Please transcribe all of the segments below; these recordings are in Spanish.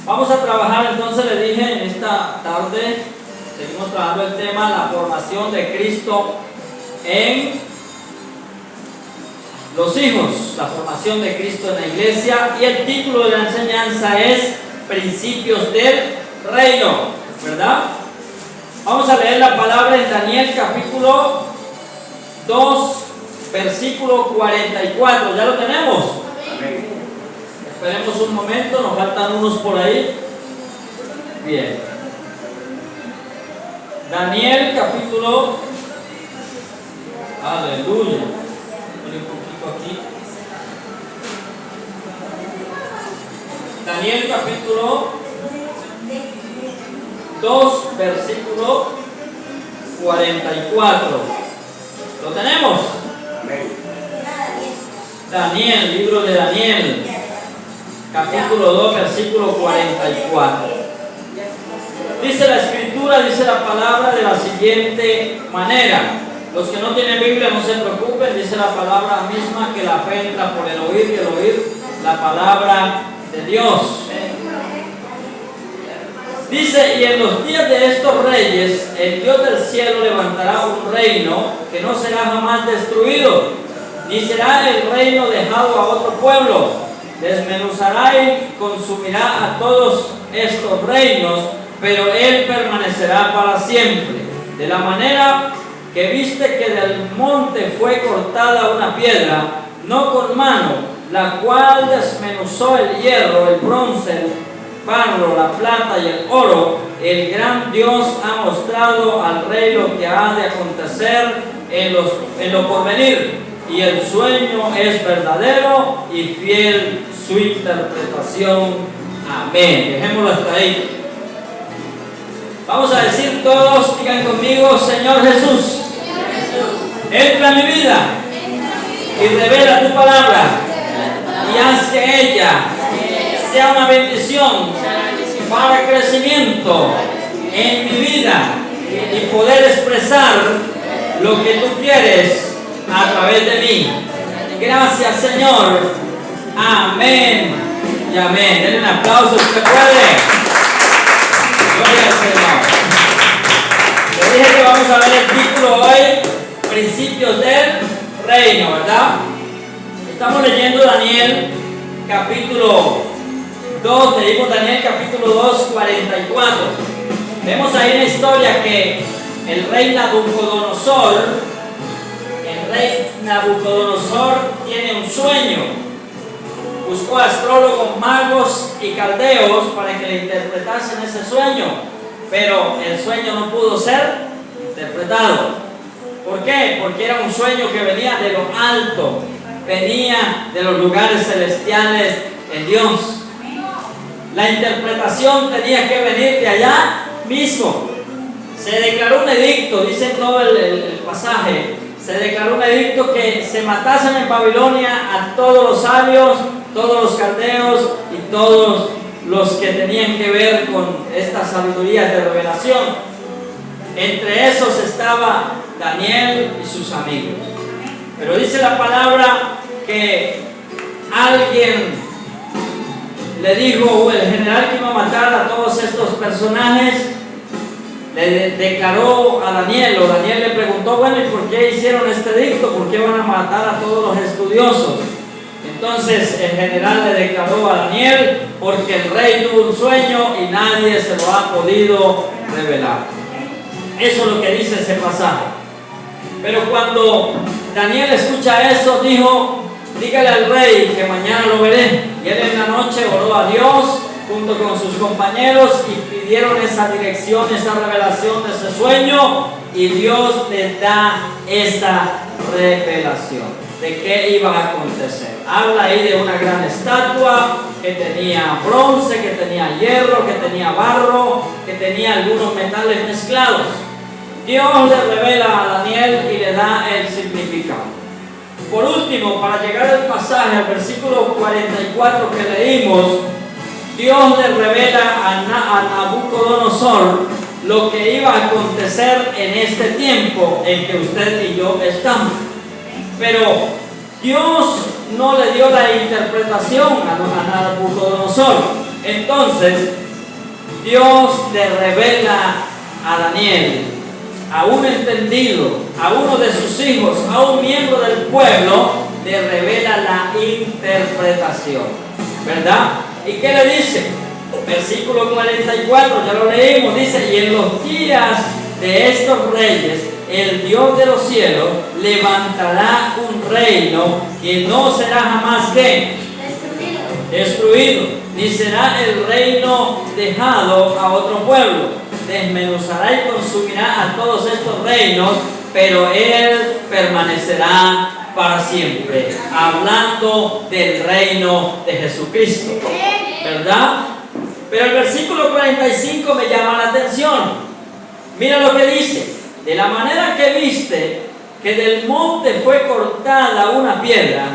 Vamos a trabajar, entonces le dije en esta tarde, seguimos trabajando el tema, la formación de Cristo en los hijos, la formación de Cristo en la iglesia, y el título de la enseñanza es Principios del Reino, ¿verdad? Vamos a leer la palabra en Daniel capítulo 2, versículo 44, ¿ya lo tenemos? Esperemos un momento, nos faltan unos por ahí. Bien. Daniel capítulo, aleluya. Un poquito aquí. Daniel capítulo 2, versículo 44. ¿Lo tenemos? Daniel, libro de Daniel, capítulo 2, versículo 44. Dice la escritura, dice la palabra de la siguiente manera. Los que no tienen Biblia no se preocupen, dice la palabra misma que la fe entra por el oír y el oír la palabra de Dios. Dice, y en los días de estos reyes, el Dios del cielo levantará un reino que no será jamás destruido, ni será el reino dejado a otro pueblo. Desmenuzará y consumirá a todos estos reinos, pero él permanecerá para siempre. De la manera que viste que del monte fue cortada una piedra, no con mano, la cual desmenuzó el hierro, el bronce, el barro, la plata y el oro, el gran Dios ha mostrado al rey lo que ha de acontecer en lo porvenir, y el sueño es verdadero y fiel su interpretación. Amén. Dejémoslo hasta ahí. Vamos a decir todos, digan conmigo: Señor Jesús, entra en mi vida y revela tu palabra y haz que ella sea una bendición para crecimiento en mi vida y poder expresar lo que tú quieres a través de mí. Gracias, Señor. Amén y amén. Denle un aplauso si se puede. Gloria al Señor. Les dije que vamos a ver el título hoy, Principios del Reino, ¿verdad? Estamos leyendo Daniel capítulo 2, leímos Daniel capítulo 2, 44. Vemos ahí una historia que el rey Nabucodonosor tiene un sueño. Buscó astrólogos, magos y caldeos para que le interpretasen ese sueño, pero el sueño no pudo ser interpretado. ¿Por qué? Porque era un sueño que venía de lo alto, venía de los lugares celestiales en Dios. La interpretación tenía que venir de allá mismo. Se declaró un edicto, dice todo el pasaje, se declaró un edicto que se matasen en Babilonia a todos los sabios, todos los caldeos y todos los que tenían que ver con estas sabidurías de revelación. Entre esos estaba Daniel y sus amigos. Pero dice la palabra que alguien le dijo, el general que iba a matar a todos estos personajes, le declaró a Daniel, o Daniel le preguntó, bueno, ¿y por qué hicieron este edicto? ¿Por qué van a matar a todos los estudiosos? Entonces el general le declaró a Daniel, porque el rey tuvo un sueño y nadie se lo ha podido revelar. Eso es lo que dice ese pasaje. Pero cuando Daniel escucha eso, dijo, dígale al rey que mañana lo veré. Y él en la noche oró a Dios junto con sus compañeros y pidieron esa dirección, esa revelación de ese sueño, y Dios les da esa revelación de qué iba a acontecer. Habla ahí de una gran estatua que tenía bronce, que tenía hierro, que tenía barro, que tenía algunos metales mezclados. Dios le revela a Daniel y le da el significado. Por último, para llegar al pasaje, al versículo 44 que leímos, Dios le revela a Nabucodonosor lo que iba a acontecer en este tiempo en que usted y yo estamos. Pero Dios no le dio la interpretación a Nabucodonosor. Entonces, Dios le revela a Daniel, a un entendido, a uno de sus hijos, a un miembro del pueblo, le revela la interpretación, ¿verdad? ¿Y qué le dice? Versículo 44, ya lo leímos, dice: y en los días de estos reyes, el Dios de los cielos levantará un reino que no será jamás ¿qué? Destruido, ni será el reino dejado a otro pueblo. Desmenuzará y consumirá a todos estos reinos, pero él permanecerá para siempre. Hablando del reino de Jesucristo, ¿verdad? Pero el versículo 45 me llama la atención. Mira lo que dice: de la manera que viste que del monte fue cortada una piedra,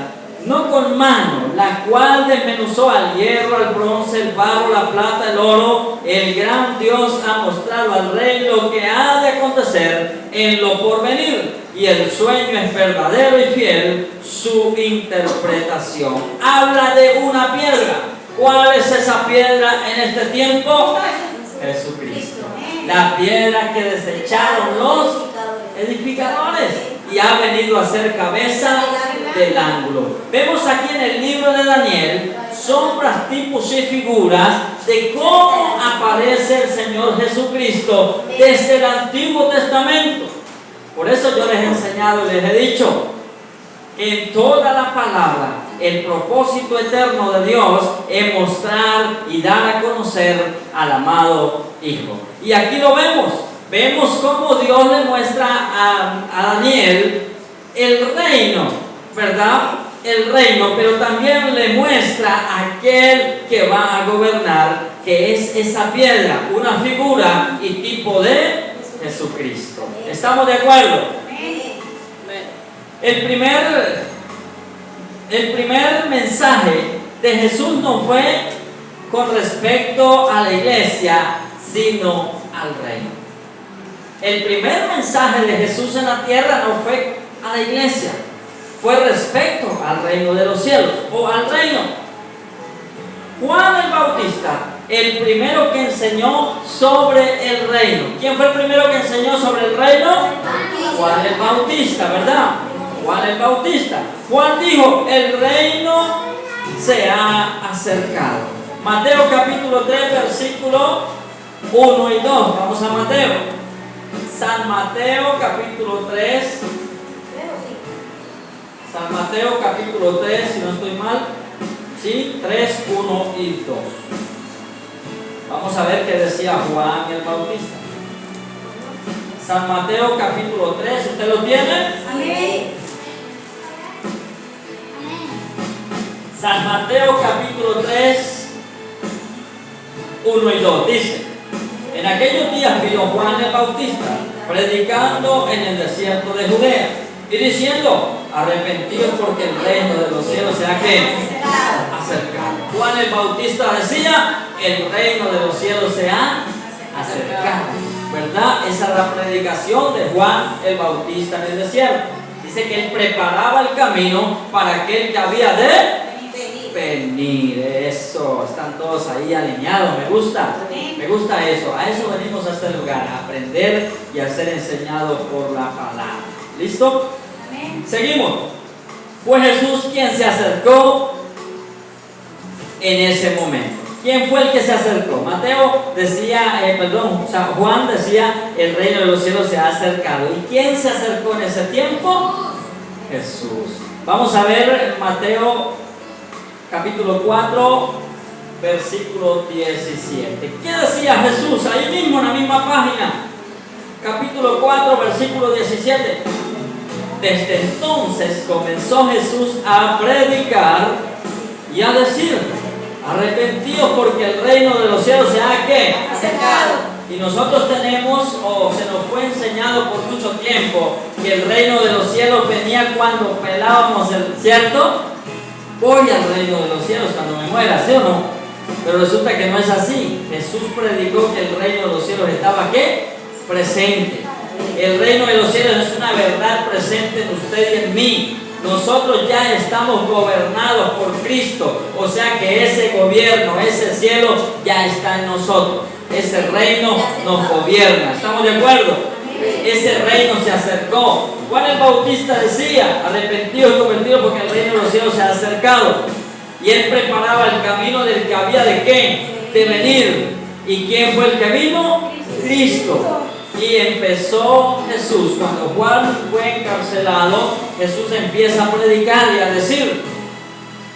no con mano, la cual desmenuzó al hierro, al bronce, el barro, la plata, el oro, el gran Dios ha mostrado al rey lo que ha de acontecer en lo porvenir, y el sueño es verdadero y fiel su interpretación. Habla de una piedra. ¿Cuál es esa piedra en este tiempo? Jesucristo. La piedra que desecharon los edificadores y ha venido a ser cabeza del ángulo. Vemos aquí en el libro de Daniel sombras, tipos y figuras de cómo aparece el Señor Jesucristo desde el Antiguo Testamento. Por eso yo les he enseñado y les he dicho que en toda la palabra el propósito eterno de Dios es mostrar y dar a conocer al amado Hijo. Y aquí lo vemos. Vemos cómo Dios le muestra a Daniel el reino, ¿verdad? El reino, pero también le muestra a aquel que va a gobernar, que es esa piedra, una figura y tipo de Jesucristo. ¿Estamos de acuerdo? El primer mensaje de Jesús no fue con respecto a la iglesia, sino al reino. El primer mensaje de Jesús en la tierra no fue a la iglesia, fue respecto al reino de los cielos o al reino. Juan el Bautista, el primero que enseñó sobre el reino. ¿Quién fue el primero que enseñó sobre el reino? Juan el Bautista, ¿verdad? Juan el Bautista. Juan dijo: el reino se ha acercado. Mateo capítulo 3, versículo 1 y 2. Vamos a Mateo. San Mateo capítulo 3. San Mateo capítulo 3, si no estoy mal. Sí, 3, 1 y 2. Vamos a ver qué decía Juan el Bautista. San Mateo capítulo 3, ¿usted lo tiene? Amén. San Mateo capítulo 3, 1 y 2 dice: en aquellos días vino Juan el Bautista predicando en el desierto de Judea y diciendo: arrepentidos porque el reino de los cielos se ha acercado. Juan el Bautista decía: el reino de los cielos se ha acercado, ¿verdad? Esa es la predicación de Juan el Bautista en el desierto. Dice que él preparaba el camino para aquel que había de venir. Eso, están todos ahí alineados. Me gusta eso. A eso venimos a este lugar, a aprender y a ser enseñados por la palabra. ¿Listo? Seguimos. Fue Jesús quien se acercó en ese momento. ¿Quién fue el que se acercó? Mateo decía, Juan decía: el reino de los cielos se ha acercado. ¿Y quién se acercó en ese tiempo? Jesús. Vamos a ver Mateo capítulo 4, versículo 17. ¿Qué decía Jesús? Ahí mismo en la misma página. Capítulo 4, versículo 17. Desde entonces comenzó Jesús a predicar y a decir: arrepentidos porque el reino de los cielos se ha ¿qué? Acercado. Y nosotros tenemos, o se nos fue enseñado por mucho tiempo, que el reino de los cielos venía cuando pelábamos el cierto. Voy al reino de los cielos cuando me muera, ¿sí o no? Pero resulta que no es así. Jesús predicó que el reino de los cielos estaba ¿qué? Presente. El reino de los cielos es una verdad presente en usted y en mí. nosotros ya estamos gobernados por Cristo. O sea que ese gobierno, ese cielo ya está en nosotros. Ese reino nos gobierna. ¿Estamos de acuerdo? Ese reino se acercó. Juan el Bautista decía: arrepentidos y convertidos porque el reino de los cielos se ha acercado. Y él preparaba el camino del que había de qué, de venir. ¿Y quién fue el que vino? Cristo. Y empezó Jesús, cuando Juan fue encarcelado, Jesús empieza a predicar y a decir: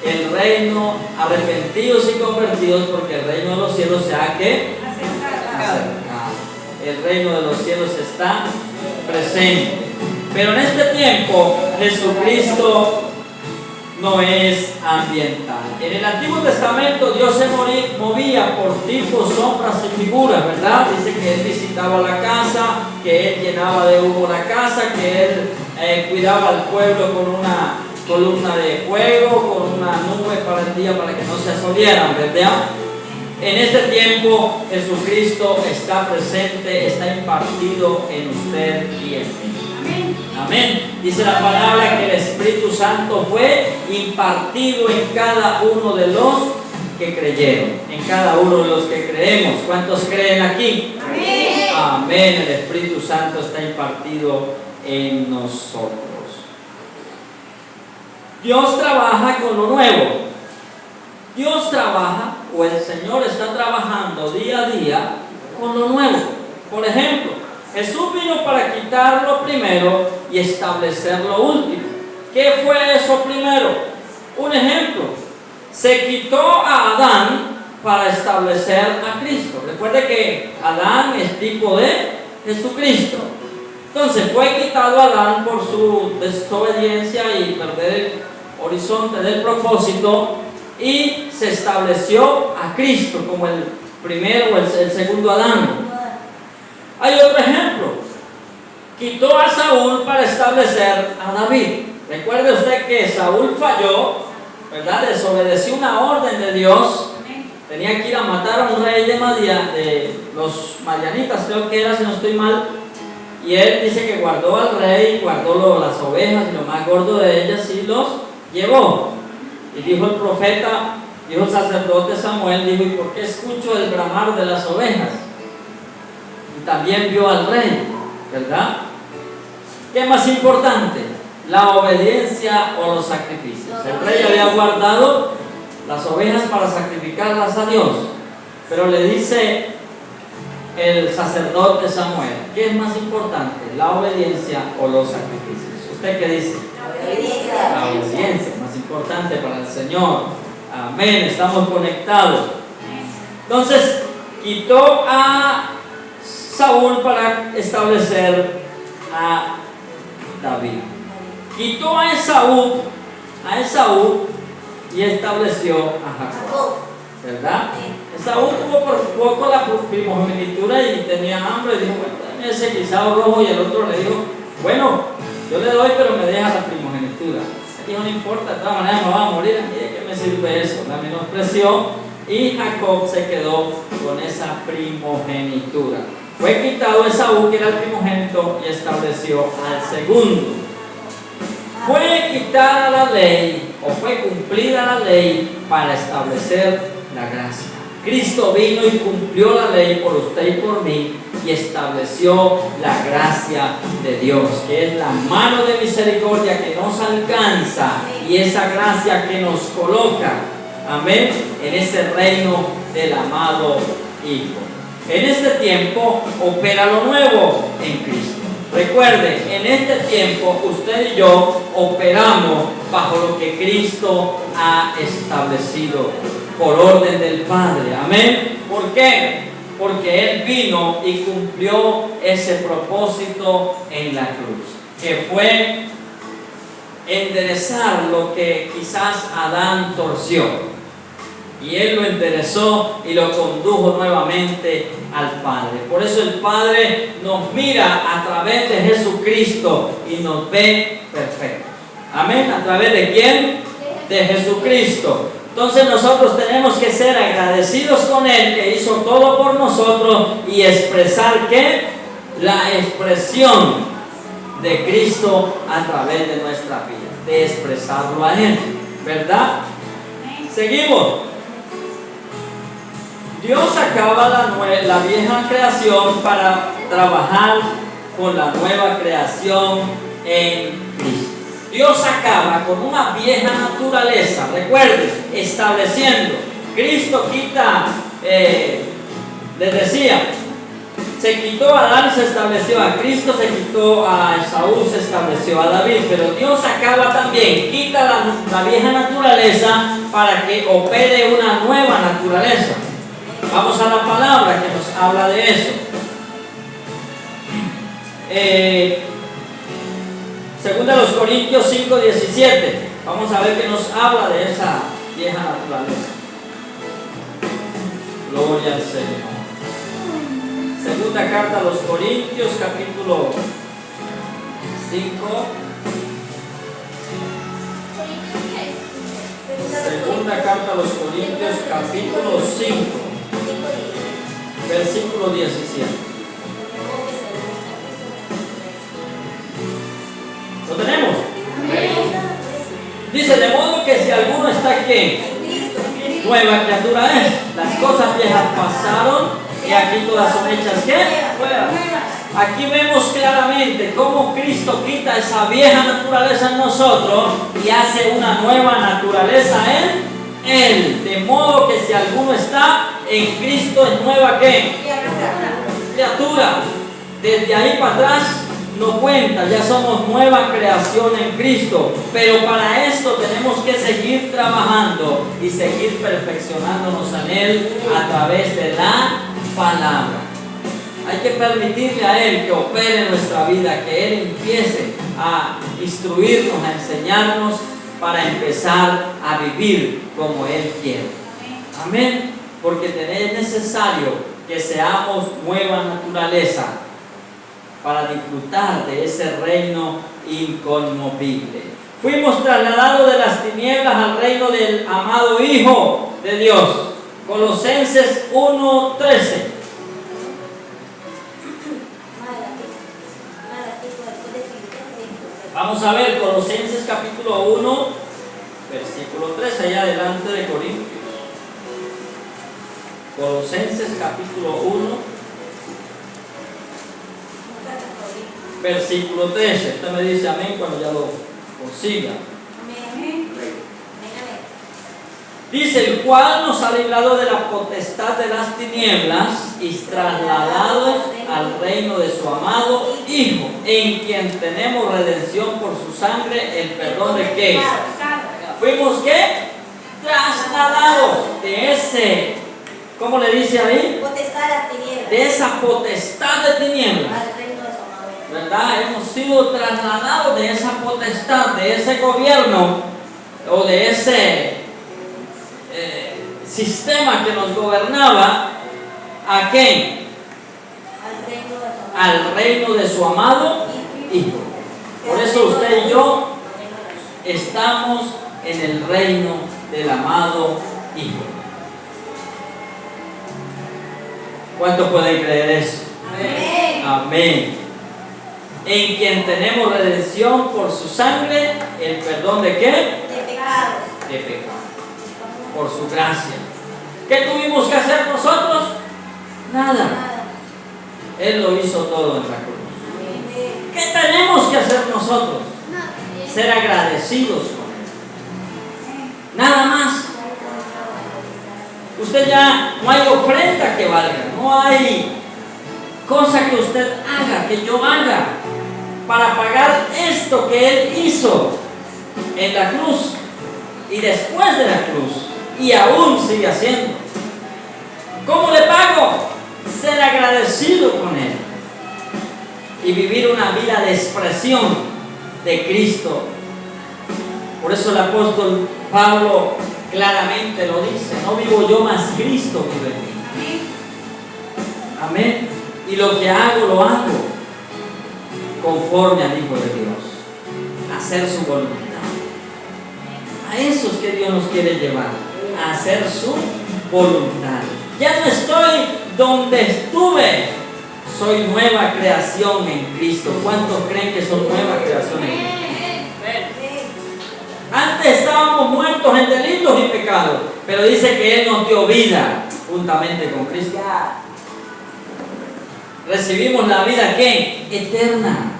el reino, arrepentidos y convertidos porque el reino de los cielos se ha ¿qué? Acercado. El reino de los cielos está presente. Pero en este tiempo Jesucristo no es ambiental. En el Antiguo Testamento Dios se movía por tipos, sombras y figuras, ¿verdad? Dice que Él visitaba la casa, que Él llenaba de humo la casa, que Él cuidaba al pueblo con una columna de fuego, con una nube para el día para que no se asolieran, ¿verdad? En este tiempo Jesucristo está presente, está impartido en usted y en mí. Amén. Dice la palabra que el Espíritu Santo fue impartido en cada uno de los que creyeron, en cada uno de los que creemos. ¿Cuántos creen aquí? Amén. Amén. El Espíritu Santo está impartido en nosotros. Dios trabaja con lo nuevo. Dios trabaja, o el Señor está trabajando día a día con lo nuevo. Por ejemplo, Jesús vino para quitar lo primero y establecer lo último. ¿Qué fue eso primero? Un ejemplo: se quitó a Adán para establecer a Cristo. Recuerde que Adán es tipo de Jesucristo. Entonces fue quitado Adán por su desobediencia y perder el horizonte del propósito, y se estableció a Cristo como el primero o el segundo Adán. Hay otro ejemplo: quitó a Saúl para establecer a David. Recuerde usted que Saúl falló, ¿verdad? Desobedeció una orden de Dios. Tenía que ir a matar a un rey de los madianitas, creo que era, si no estoy mal. Y él dice que guardó al rey, guardó las ovejas y lo más gordo de ellas y los llevó. Y dijo el profeta, dijo el sacerdote Samuel, dijo: ¿y por qué escucho el bramar de las ovejas? Y también vio al rey, ¿verdad? ¿Qué es más importante? ¿La obediencia o los sacrificios? El rey había guardado las ovejas para sacrificarlas a Dios, pero le dice el sacerdote Samuel: ¿qué es más importante? ¿La obediencia o los sacrificios? ¿Usted qué dice? La obediencia es más importante para el Señor. Amén, estamos conectados. Entonces, quitó a Saúl para establecer a David. Quitó a Esaú y estableció a Jacob, ¿verdad? Esaú tuvo por poco la primogenitura y tenía hambre, y dijo: bueno, dame ese guisado rojo. Y el otro le dijo: bueno, yo le doy, pero me deja la primogenitura. Dijo: no importa, de todas maneras me va a morir, ¿de qué me sirve eso? La menospreció, y Jacob se quedó con esa primogenitura. Fue quitado Esaú, que era el primogénito, y estableció al segundo. Fue quitada la ley, o fue cumplida la ley, para establecer la gracia. Cristo vino y cumplió la ley por usted y por mí, y estableció la gracia de Dios, que es la mano de misericordia que nos alcanza, y esa gracia que nos coloca, amén, en ese reino del amado Hijo. En este tiempo opera lo nuevo en Cristo. Recuerde, en este tiempo usted y yo operamos bajo lo que Cristo ha establecido por orden del Padre. Amén. ¿Por qué? Porque Él vino y cumplió ese propósito en la cruz, que fue enderezar lo que quizás Adán torció. Y Él lo enderezó y lo condujo nuevamente al Padre. Por eso el Padre nos mira a través de Jesucristo y nos ve perfectos. Amén. ¿A través de quién? De Jesucristo. Entonces nosotros tenemos que ser agradecidos con Él, que hizo todo por nosotros, y expresar ¿qué? La expresión de Cristo a través de nuestra vida. de expresarlo a Él, ¿verdad? Seguimos. Dios acaba la vieja creación para trabajar con la nueva creación en Cristo. Dios acaba con una vieja naturaleza, recuerden, estableciendo. Cristo quita, les decía, se quitó a Adán, se estableció a Cristo, se quitó a Esaú, se estableció a David, pero Dios acaba también, quita la vieja naturaleza para que opere una nueva naturaleza. Vamos a la palabra que nos habla de eso. Segunda de los Corintios 5:17. Vamos a ver que nos habla de esa vieja naturaleza. Gloria al Señor. Segunda carta a los Corintios, capítulo 5. Segunda carta a los Corintios, capítulo 5, versículo 17. ¿Lo tenemos? Dice, de modo que si alguno está aquí, nueva criatura es. Las cosas viejas pasaron y aquí todas son hechas ¿qué? Nuevas. Aquí vemos claramente cómo Cristo quita esa vieja naturaleza en nosotros y hace una nueva naturaleza en Él. De modo que si alguno está en Cristo es nueva ¿qué? Criatura. Desde ahí para atrás no cuenta, ya somos nueva creación en Cristo. Pero para esto tenemos que seguir trabajando y seguir perfeccionándonos en Él a través de la palabra. Hay que permitirle a Él que opere en nuestra vida, que Él empiece a instruirnos, a enseñarnos para empezar a vivir como Él quiere. Amén. Porque es necesario que seamos nueva naturaleza para disfrutar de ese reino inconmovible. Fuimos trasladados de las tinieblas al reino del amado Hijo de Dios. Colosenses 1:13. Vamos a ver Colosenses capítulo 1, versículo 13, allá delante de Corintios. Colosenses capítulo 1, versículo 13. Usted me dice amén cuando ya lo consiga. Dice, el cual nos ha librado de la potestad de las tinieblas y trasladado al reino de su amado Hijo, en quien tenemos redención por su sangre, el perdón de qué. Fuimos ¿qué? Trasladados de ese, ¿cómo le dice ahí? Potestad de las tinieblas. De esa potestad de tinieblas. Al reino de su amado Hijo. ¿Verdad? Hemos sido trasladados de esa potestad, de ese gobierno o de ese sistema que nos gobernaba. ¿A quién? Al reino de su amado Hijo. Por eso usted y yo estamos en el reino del amado Hijo. ¿Cuántos pueden creer eso? Amén. Amén. En quien tenemos redención por su sangre, el perdón de qué? De pecados. De pecado. Por su gracia. ¿Qué tuvimos que hacer nosotros? Nada. Él lo hizo todo en la cruz. ¿Qué tenemos que hacer nosotros? Ser agradecidos con Él. Nada más. Usted ya no hay ofrenda que valga, no hay cosa que usted haga, que yo haga para pagar esto que Él hizo en la cruz y después de la cruz y aún sigue haciendo. ¿Cómo le pago? Ser agradecido con Él y vivir una vida de expresión de Cristo. Por eso el apóstol Pablo claramente lo dice: no vivo yo, mas Cristo vive en mí. Amén. Y lo que hago, lo hago conforme al Hijo de Dios, hacer su voluntad. A esos que Dios nos quiere llevar, a hacer su voluntad. Ya no estoy donde estuve, soy nueva creación en Cristo. ¿Cuántos creen que son nueva creación en Cristo? Antes estábamos muertos en delitos y pecados, pero dice que Él nos dio vida juntamente con Cristo. Recibimos la vida, ¿qué? Eterna.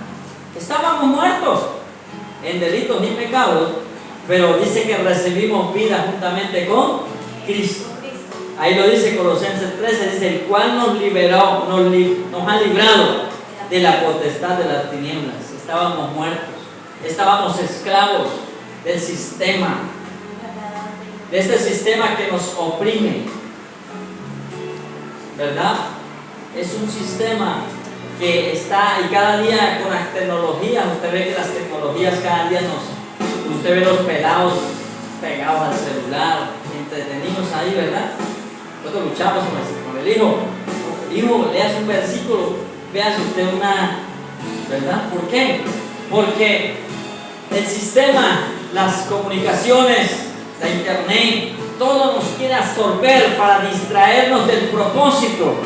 Estábamos muertos en delitos y pecados, pero dice que recibimos vida juntamente con Cristo. Ahí lo dice Colosenses 13, dice, el cual nos liberó, nos ha librado de la potestad de las tinieblas. Estábamos muertos, estábamos esclavos del sistema, de este sistema que nos oprime, ¿verdad? Es un sistema que está, y cada día con las tecnologías, usted ve que las tecnologías cada día usted ve los pelados pegados al celular, entretenidos ahí, ¿verdad? Nosotros luchamos con el hijo, leas un versículo, veas usted una, ¿verdad? ¿Por qué? Porque el sistema, las comunicaciones, la internet, todo nos quiere absorber para distraernos del propósito,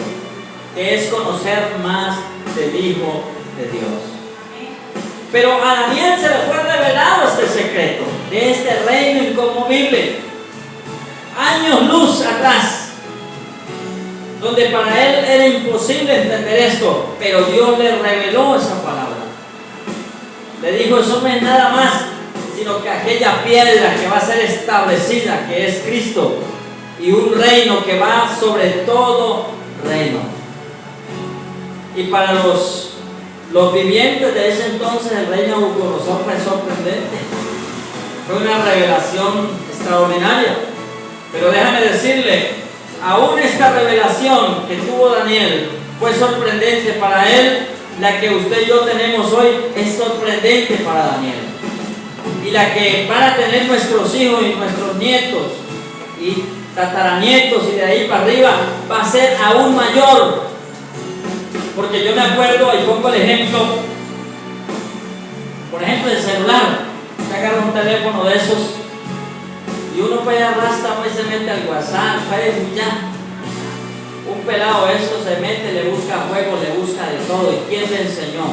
que es conocer más del Hijo de Dios. Pero a Daniel se le fue revelado este secreto de este reino inconmovible, años luz atrás, donde para él era imposible entender esto, pero Dios le reveló esa palabra. Le dijo, eso no es nada más, sino que aquella piedra que va a ser establecida, que es Cristo, y un reino que va sobre todo reino. Y para los vivientes de ese entonces, el reino de Nabucodonosor fue sorprendente. Fue una revelación extraordinaria. Pero déjame decirle, aún esta revelación que tuvo Daniel fue sorprendente para él. La que usted y yo tenemos hoy es sorprendente para Daniel. Y la que van a tener nuestros hijos y nuestros nietos y tataranietos y de ahí para arriba va a ser aún mayor. Porque yo me acuerdo, y pongo el ejemplo, por ejemplo el celular. Usted agarra un teléfono de esos y uno pues arrastra, pues se mete al WhatsApp, Facebook, ya. Un pelado esto se mete, le busca juego, le busca de todo. ¿Y quién le enseñó?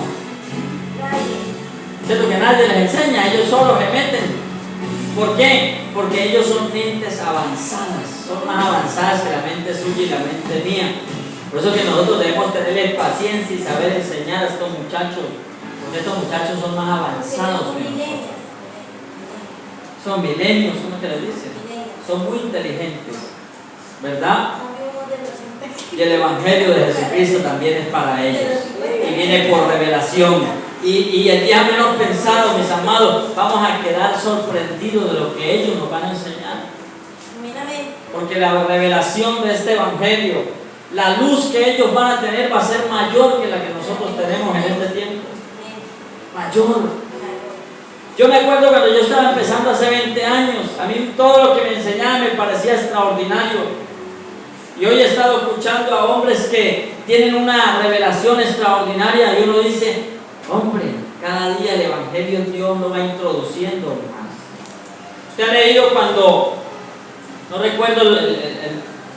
Es lo que nadie les enseña, ellos solos se meten. ¿Por qué? Porque ellos son mentes avanzadas, son más avanzadas que la mente suya y la mente mía. Por eso que nosotros debemos tenerle paciencia y saber enseñar a estos muchachos, porque estos muchachos son más avanzados que nosotros. Son milenios, ¿cómo que les dicen? Son muy inteligentes, ¿verdad? Y el Evangelio de Jesucristo también es para ellos y viene por revelación. Y el día menos pensado, mis amados, vamos a quedar sorprendidos de lo que ellos nos van a enseñar. Porque la revelación de este Evangelio, la luz que ellos van a tener va a ser mayor que la que nosotros tenemos en este tiempo. Mayor. Yo me acuerdo cuando yo estaba empezando hace 20 años, a mí todo lo que me enseñaban me parecía extraordinario. Y hoy he estado escuchando a hombres que tienen una revelación extraordinaria y uno dice, hombre, cada día el Evangelio Dios lo va introduciendo más. Usted ha leído cuando, no recuerdo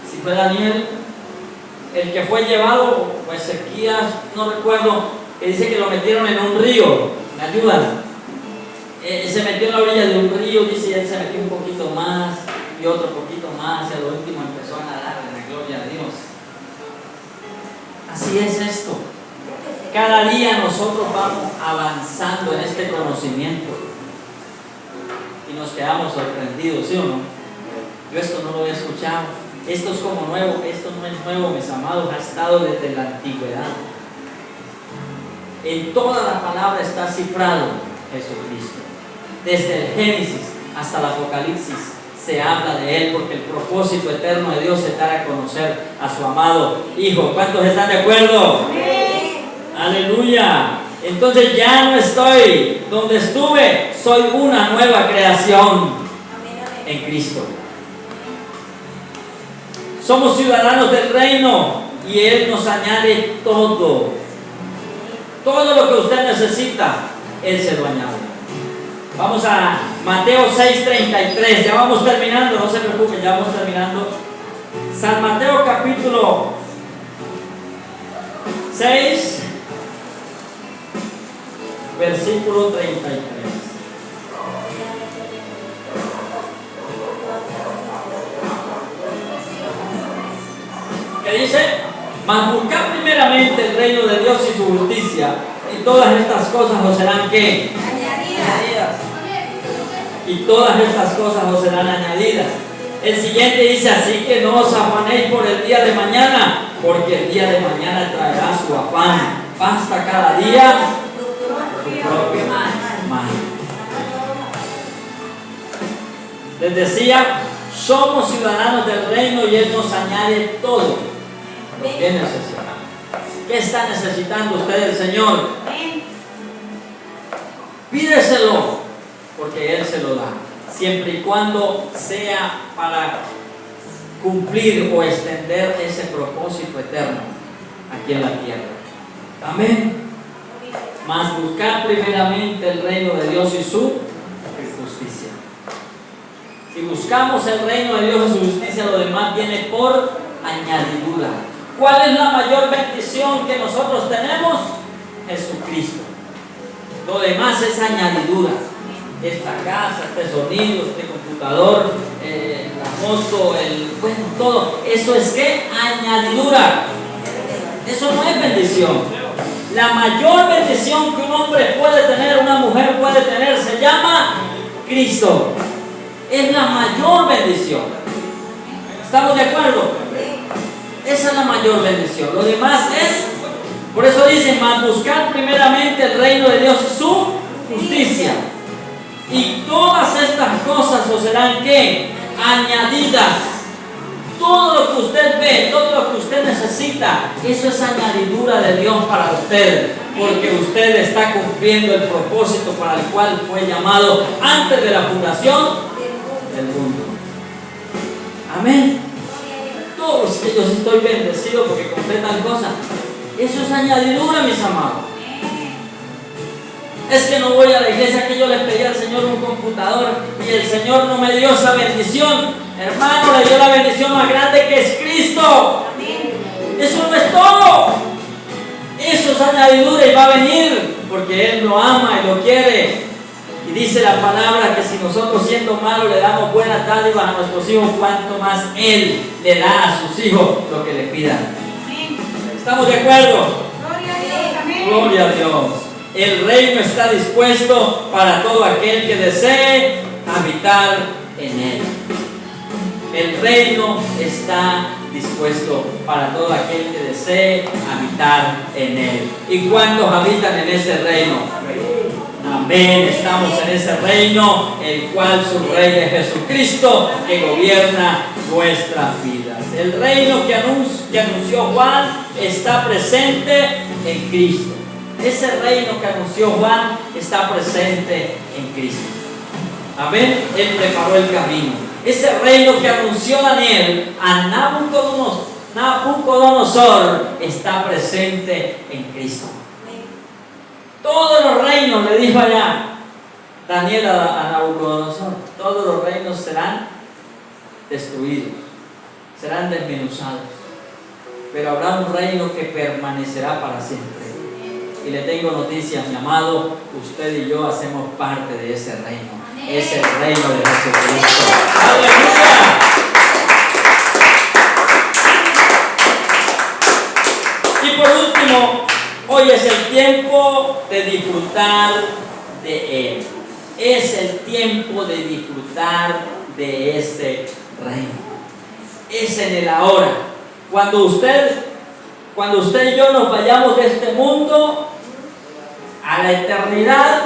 si fue Daniel, el que fue llevado, o Ezequías, no recuerdo, que dice que lo metieron en un río, ¿me ayudan? Se metió en la orilla de un río, dice, y él se metió un poquito más y otro poquito más, y al último empezó a nadar en la gloria de Dios. Así es esto. Cada día nosotros vamos avanzando en este conocimiento y nos quedamos sorprendidos, ¿sí o no? Yo esto no lo había escuchado. Esto es como nuevo, esto no es nuevo, mis amados, ha estado desde la antigüedad. En toda la palabra está cifrado Jesucristo. Desde el Génesis hasta el Apocalipsis se habla de Él, porque el propósito eterno de Dios es dar a conocer a su amado Hijo. ¿Cuántos están de acuerdo? Amén. Aleluya. Entonces ya no estoy donde estuve, soy una nueva creación en Cristo. Somos ciudadanos del reino y Él nos añade todo. Todo lo que usted necesita, Él se lo añade. Vamos a Mateo 6:33, ya vamos terminando, no se preocupen, ya vamos terminando. San Mateo capítulo 6, versículo 33. ¿Qué dice? Mas buscad primeramente el reino de Dios y su justicia, y todas estas cosas os serán ¿qué? Añadidas. Y todas estas cosas os serán añadidas. El siguiente dice, así que no os afanéis por el día de mañana, porque el día de mañana traerá su afán. Basta cada día su propio mal. Les decía, somos ciudadanos del reino y Él nos añade todo lo que necesitamos. ¿Qué está necesitando usted del Señor? Pídeselo, porque Él se lo da, siempre y cuando sea para cumplir o extender ese propósito eterno aquí en la tierra. Amén. Mas buscar primeramente el reino de Dios y su justicia. Si buscamos el reino de Dios y su justicia, lo demás viene por añadidura. ¿Cuál es la mayor bendición que nosotros tenemos? Jesucristo. Lo demás es añadidura. Esta casa, este sonido, este computador, la moto, bueno, todo. ¿Eso es qué? Añadidura. Eso no es bendición. La mayor bendición que un hombre puede tener, una mujer puede tener, se llama Cristo. Es la mayor bendición. ¿Estamos de acuerdo? Esa es la mayor bendición. Lo demás es, por eso dice, mas buscar primeramente el reino de Dios y su justicia. Y todas estas cosas os serán ¿qué? Añadidas. Todo lo que usted ve, todo lo que usted necesita, eso es añadidura de Dios para usted, porque usted está cumpliendo el propósito para el cual fue llamado antes de la fundación del mundo. Amén. Todos que yo estoy bendecido porque completan cosas. Eso es añadidura, mis amados. Es que no voy a la iglesia, que yo le pedí al Señor un computador y el Señor no me dio esa bendición. Hermano, le dio la bendición más grande que es Cristo. Eso no es todo. Eso es añadidura y va a venir porque Él lo ama y lo quiere. Y dice la palabra que si nosotros siendo malos le damos buenas dádivas a nuestros hijos, cuanto más Él le da a sus hijos lo que le pidan. ¿Estamos de acuerdo? Gloria a Dios. Amén. Gloria a Dios. El reino está dispuesto para todo aquel que desee habitar en Él. El reino está dispuesto para todo aquel que desee habitar en Él. ¿Y cuántos habitan en ese reino? Amén. Estamos en ese reino, el cual su rey es Jesucristo, que gobierna nuestras vidas. El reino que anunció Juan está presente en Cristo. Ese reino que anunció Juan está presente en Cristo. Amén. Él preparó el camino. Ese reino que anunció Daniel a Nabucodonosor está presente en Cristo. Todos los reinos, le dijo allá Daniel a Nabucodonosor, todos los reinos serán destruidos, serán desmenuzados, pero habrá un reino que permanecerá para siempre. Y le tengo noticias, mi amado, usted y yo hacemos parte de ese reino. Es el reino de Jesucristo. ¡Aleluya! Y por último, hoy es el tiempo de disfrutar de Él. Es el tiempo de disfrutar de ese reino. Es en el ahora. Cuando usted y yo nos vayamos de este mundo a la eternidad,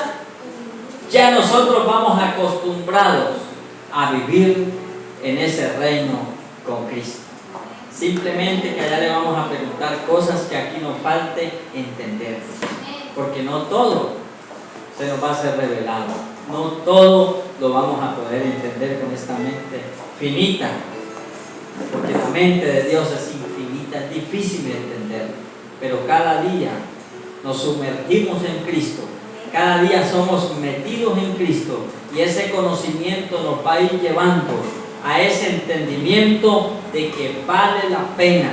ya nosotros vamos acostumbrados a vivir en ese reino con Cristo. Simplemente que allá le vamos a preguntar cosas que aquí nos falte entender, porque no todo se nos va a ser revelado, no todo lo vamos a poder entender con esta mente finita, porque la mente de Dios es infinita, es difícil de entender, pero cada día nos sumergimos en Cristo, cada día somos metidos en Cristo y ese conocimiento nos va a ir llevando a ese entendimiento de que vale la pena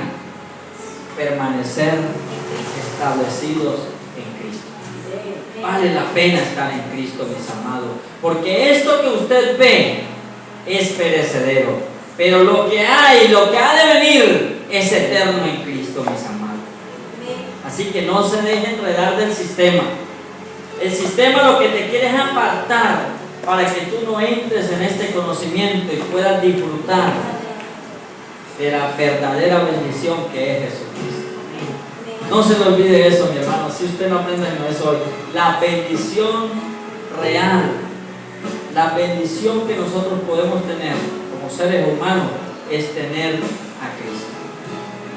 permanecer establecidos en Cristo. Vale la pena estar en Cristo, mis amados, porque esto que usted ve es perecedero, pero lo que hay, lo que ha de venir es eterno en Cristo, mis amados. Así que no se dejen enredar del sistema. El sistema lo que te quiere es apartar para que tú no entres en este conocimiento y puedas disfrutar de la verdadera bendición que es Jesucristo. No se le olvide eso, mi hermano. Si usted no aprende eso hoy, la bendición real, la bendición que nosotros podemos tener como seres humanos es tener a Cristo.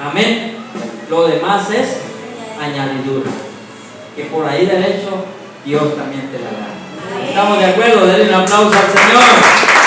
Amén. Lo demás es añadidura, que por ahí derecho Dios también te la da. ¿Estamos de acuerdo? Denle un aplauso al Señor.